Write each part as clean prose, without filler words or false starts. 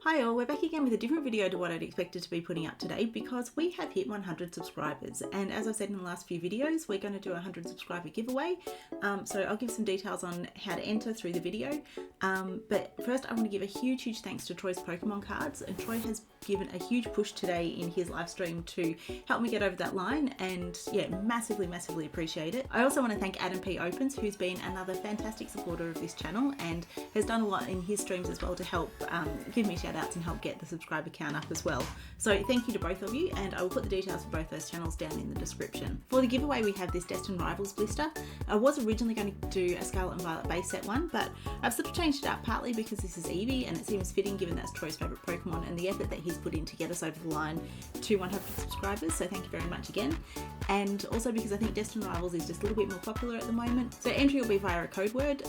Hi all, we're back again with a different video to what I'd expected to be putting up today because we have hit 100 subscribers, and as I've said in the last few videos, we're going to do a 100 subscriber giveaway. So I'll give some details on how to enter through the video, but first I want to give a huge thanks to Troy's Pokemon cards, and Troy has given a huge push today in his live stream to help me get over that line, and yeah, massively appreciate it. I also want to thank Adam P Opens, who's been another fantastic supporter of this channel and has done a lot in his streams as well to help give me shout outs and help get the subscriber count up as well. So thank you to both of you, and I will put the details for both those channels down in the description. For the giveaway, we have this Destined Rivals blister. I was originally going to do a Scarlet and Violet base set one, but I've sort of changed it up partly because this is Eevee and it seems fitting given that's Troy's favourite Pokemon and the effort that he's put in to get us over the line to 100 subscribers, so thank you very much again. And also because I think Destined Rivals is just a little bit more popular at the moment. So entry will be via a code word,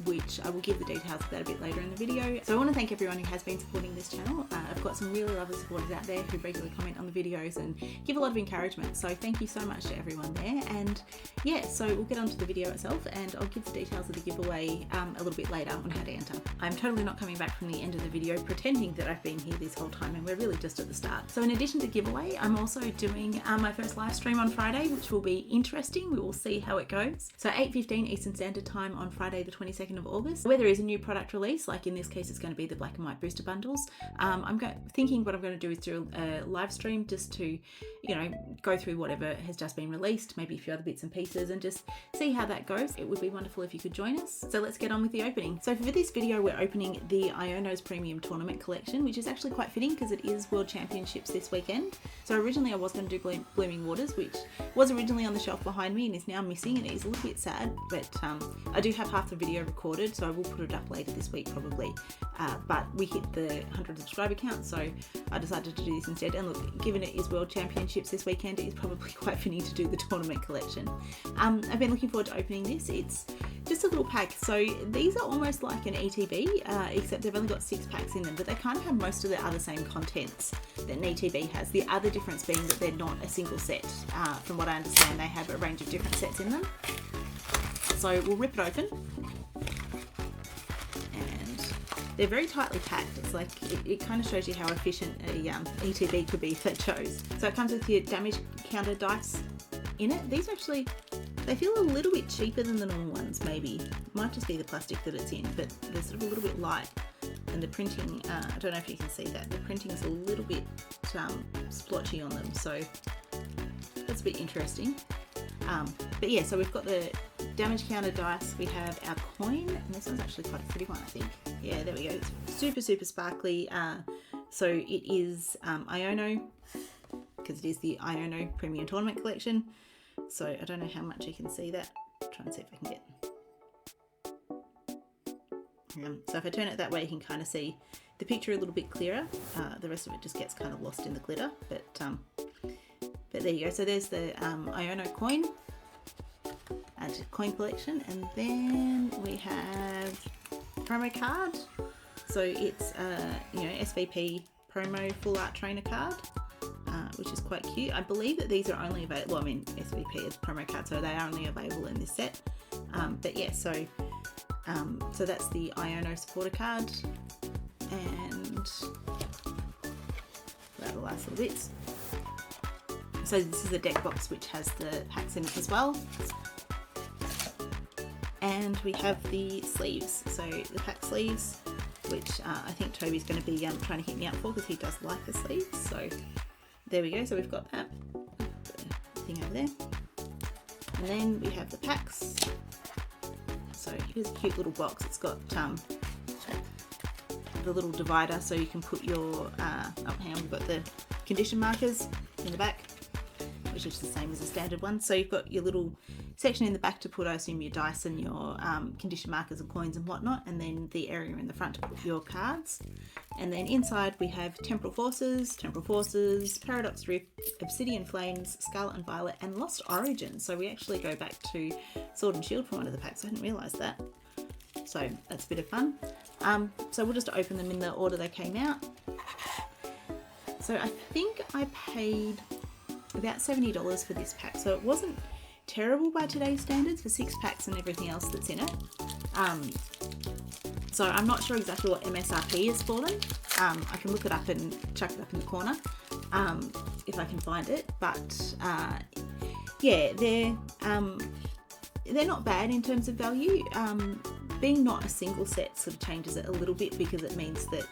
which I will give the details of that a bit later in the video. So I want to thank everyone who has been supporting this channel. I've got some really lovely supporters out there who regularly comment on the videos and give a lot of encouragement, so thank you so much to everyone there. And yeah, so we'll get on to the video itself and I'll give the details of the giveaway a little bit later on how to enter. I'm totally not coming back from the end of the video pretending that I've been here this whole time, and we're really just at the start. So in addition to the giveaway, I'm also doing my first live stream on Friday, which will be interesting. We will see how it goes. So 8:15 Eastern Standard Time on Friday the 22nd of August, where there is a new product release, like in this case it's going to be the black and white booster bundles. I'm thinking what I'm going to do is do a live stream just to, you know, go through whatever has just been released, maybe a few other bits and pieces, and just see how that goes. It would be wonderful if you could join us. So let's get on with the opening. So for this video, we're opening the Iono's Premium Tournament Collection, which is actually quite fitting because it is World Championships this weekend. So originally I was going to do Blooming Waters, which was originally on the shelf behind me and is now missing, and it is a little bit sad, but I do have half the video recorded, so I will put it up later this week probably. But we hit the 100 subscriber count, so I decided to do this instead. And look, given it is World Championships this weekend, it is probably quite fitting to do the tournament collection. I've been looking forward to opening this. It's just a little pack. So these are almost like an ETB, except they've only got 6 packs in them, but they kind of have most of the other same contents that an ETB has. The other difference being that they're not a single set. From what I understand, they have a range of different sets in them. So we'll rip it open. They're very tightly packed. It's like, it kind of shows you how efficient a ETB could be if they chose. So it comes with your damage counter dice in it. These actually, they feel a little bit cheaper than the normal ones maybe. It might just be the plastic that it's in, but they're sort of a little bit light. And the printing, I don't know if you can see that, the printing is a little bit splotchy on them, so that's a bit interesting. But yeah, so we've got the damage counter dice, we have our coin, and this one's actually quite a pretty one, I think. Yeah, there we go. It's super sparkly. So it is Iono, because it is the Iono Premium Tournament Collection. So I don't know how much you can see that. I'll try and see if I can get. So if I turn it that way, you can kind of see the picture a little bit clearer. The rest of it just gets kind of lost in the glitter, but there you go. So there's the Iono coin, and coin collection, and then we have promo card. So it's you know, SVP promo full art trainer card, which is quite cute. I believe that these are only available, well, I mean SVP is promo card, so they are only available in this set. But yeah, so that's the Iono supporter card, and those are the last little bits. So this is the deck box which has the packs in it as well. And we have the sleeves, so the pack sleeves, which I think Toby's going to be trying to hit me up for because he does like the sleeves. So there we go, so we've got that thing over there. And then we have the packs. So here's a cute little box. It's got the little divider so you can put your, we've got the condition markers in the back, which is the same as the standard one. So you've got your little section in the back to put, I assume, your dice and your condition markers and coins and whatnot, and then the area in the front to put your cards. And then inside we have Temporal Forces, Paradox Rift, Obsidian Flames, Scarlet and Violet, and Lost Origin. So we actually go back to Sword and Shield from one of the packs. I didn't realise that. So that's a bit of fun. So we'll just open them in the order they came out. So I think I paid about $70 for this pack, so it wasn't terrible by today's standards for 6 packs and everything else that's in it. So I'm not sure exactly what MSRP is for them, I can look it up and chuck it up in the corner if I can find it. But yeah, they're not bad in terms of value. Being not a single set sort of changes it a little bit, because it means that,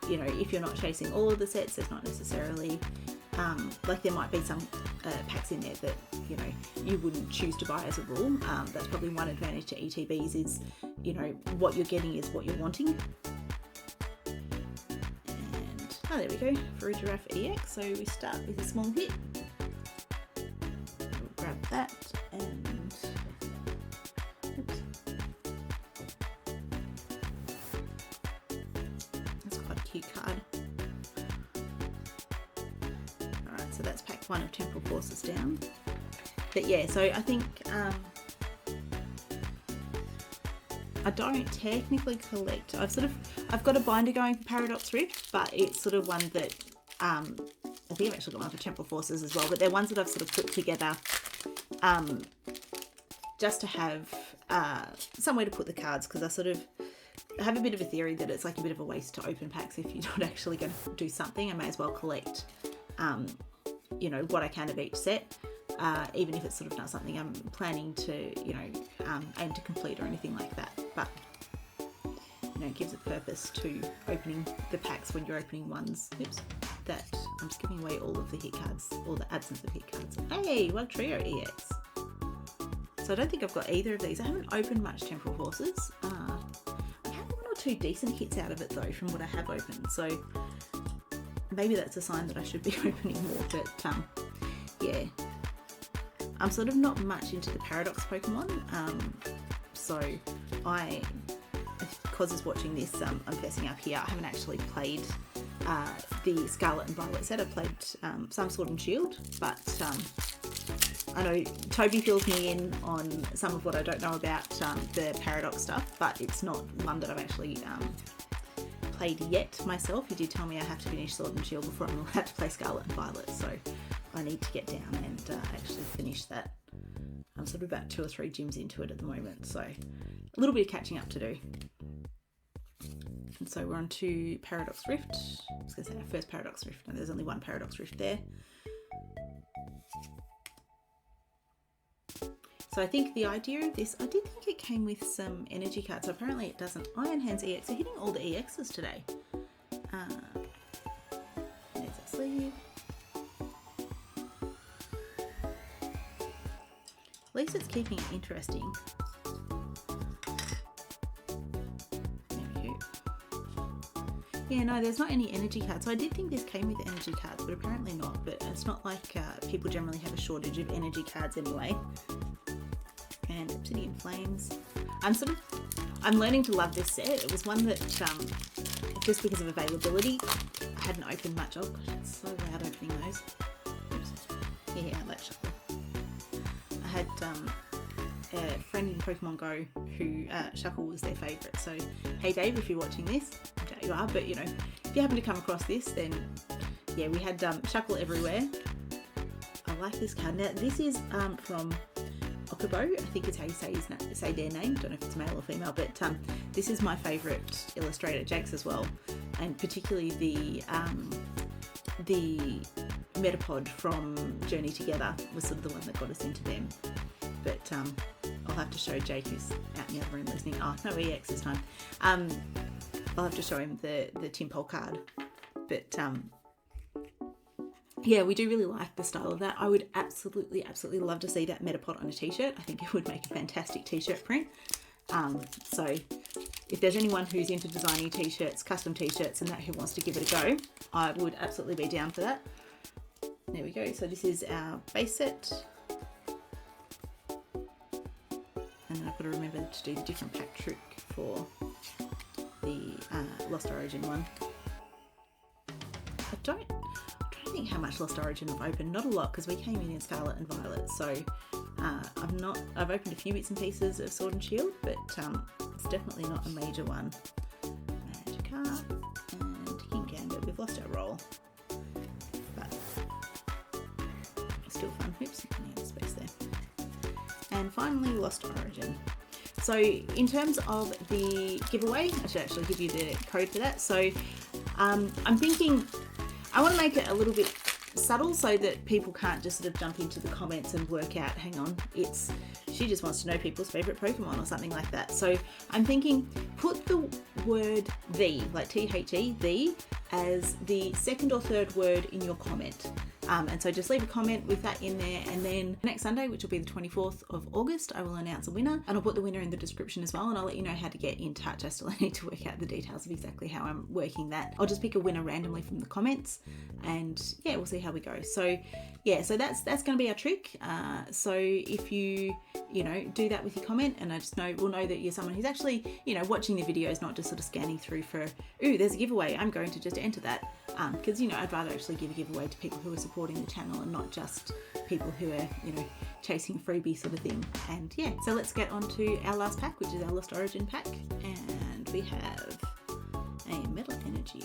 you know, if you're not chasing all of the sets, there's not necessarily like there might be some packs in there that, you know, you wouldn't choose to buy as a rule. That's probably one advantage to ETBs is, you know, what you're getting is what you're wanting. And oh, there we go, for a Giraffe EX. So we start with a small hit. We'll grab that and oops. That's quite a cute card. Alright, so that's pack 1 of Temporal Forces down. But yeah, so I think I don't technically collect. I've got a binder going for Paradox Rift, but it's sort of one that I think I've actually got one for Temporal Forces as well. But they're ones that I've sort of put together just to have somewhere to put the cards, because I have a bit of a theory that it's like a bit of a waste to open packs if you're not actually going to do something. I may as well collect, you know, what I can of each set. Even if it's sort of not something I'm planning to, you know, aim to complete or anything like that. But, you know, it gives a purpose to opening the packs when you're opening ones. Oops, that I'm just giving away all of the hit cards, or the absence of hit cards. Hey, Wug Trio EX. So I don't think I've got either of these. I haven't opened much Temporal Forces. I had 1 or 2 decent hits out of it though, from what I have opened. So maybe that's a sign that I should be opening more. But yeah. I'm sort of not much into the Paradox Pokemon, so because I was watching this, I'm fessing up here, I haven't actually played the Scarlet and Violet set. I've played some Sword and Shield, but I know Toby fills me in on some of what I don't know about the Paradox stuff, but it's not one that I've actually played yet myself. He did tell me I have to finish Sword and Shield before I'm allowed to play Scarlet and Violet, so I need to get down and actually finish that. I'm sort of about 2 or 3 gyms into it at the moment, so a little bit of catching up to do. And so we're on to Paradox Rift. I was going to say our first Paradox Rift. No, there's only one Paradox Rift there. So I think the idea of this, I did think it came with some energy cards. So apparently it doesn't. Iron Hands EX are hitting all the EXs today. There's a sleeve. At least it's keeping it interesting. There we go. Yeah, no, there's not any energy cards. So I did think this came with energy cards, but apparently not. But it's not like people generally have a shortage of energy cards anyway. And Obsidian Flames. I'm learning to love this set. It was one that, just because of availability, I hadn't opened much of. Gosh, it's so loud opening those. Oops. Yeah, that shuffle. I had a friend in Pokemon Go who Shuckle was their favourite. So, hey Dave, if you're watching this, I doubt you are, but you know, if you happen to come across this, then yeah, we had Shuckle everywhere. I like this card. Now, this is from Okubo, I think is how you say their name. Don't know if it's male or female, but this is my favourite illustrator, Jake's as well, and particularly the Metapod from Journey Together was sort of the one that got us into them. But I'll have to show Jake, who's out in the other room listening. Oh, no EX this time. I'll have to show him the Timpole card. But yeah, we do really like the style of that. I would absolutely love to see that Metapod on a t-shirt. I think it would make a fantastic t-shirt print. So if there's anyone who's into designing t-shirts, custom t-shirts and that, who wants to give it a go, I would absolutely be down for that. There we go. So this is our base set. And then I've got to remember to do the different pack trick for the Lost Origin one. I'm trying to think how much Lost Origin I've opened. Not a lot, because we came in Scarlet and Violet. So I've opened a few bits and pieces of Sword and Shield, but it's definitely not a major one. Magikarp and King Gambit. We've lost our roll, but still fun. Oops, I need space there. And finally, Lost Origin. So in terms of the giveaway, I should actually give you the code for that. So I'm thinking I want to make it a little bit subtle so that people can't just sort of jump into the comments and work out, hang on, she just wants to know people's favorite Pokemon or something like that. So I'm thinking put the word the, like THE, the, as the second or third word in your comment. And so just leave a comment with that in there, and then next Sunday, which will be the 24th of August, I will announce a winner, and I'll put the winner in the description as well, and I'll let you know how to get in touch. I still need to work out the details of exactly how I'm working that. I'll just pick a winner randomly from the comments, and yeah, we'll see how we go. So yeah, so that's going to be our trick. So if you do that with your comment, and we'll know that you're someone who's actually watching the videos, not just sort of scanning through for, ooh, there's a giveaway, I'm going to just enter that. Because I'd rather actually give a giveaway to people who are supporting the channel and not just people who are chasing a freebie sort of thing. And yeah, so let's get on to our last pack, which is our Lost Origin pack, and we have a Metal Energy.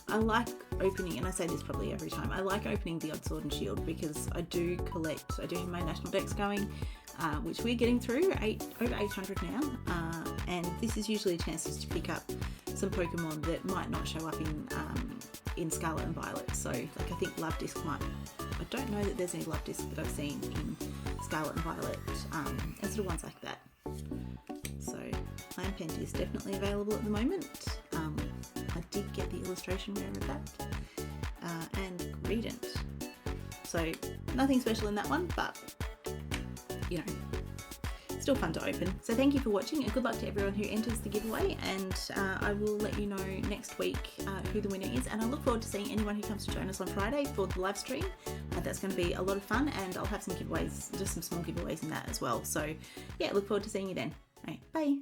I like opening, and I say this probably every time, I like opening the odd Sword and Shield because I do have my national decks going, which we're getting through, over 800 now, and this is usually a chance just to pick up some Pokemon that might not show up in Scarlet and Violet. So like I think Love Disc I don't know that there's any Love Disc that I've seen in Scarlet and Violet, and sort of ones like that. So Lampent is definitely available at the moment. I did get the illustration rare of that, and Greedent. So nothing special in that one, but still fun to open. So thank you for watching, and good luck to everyone who enters the giveaway, and I will let you know next week who the winner is, and I look forward to seeing anyone who comes to join us on Friday for the live stream. That's going to be a lot of fun, and I'll have some giveaways, just some small giveaways in that as well. So yeah, look forward to seeing you then. All right, bye.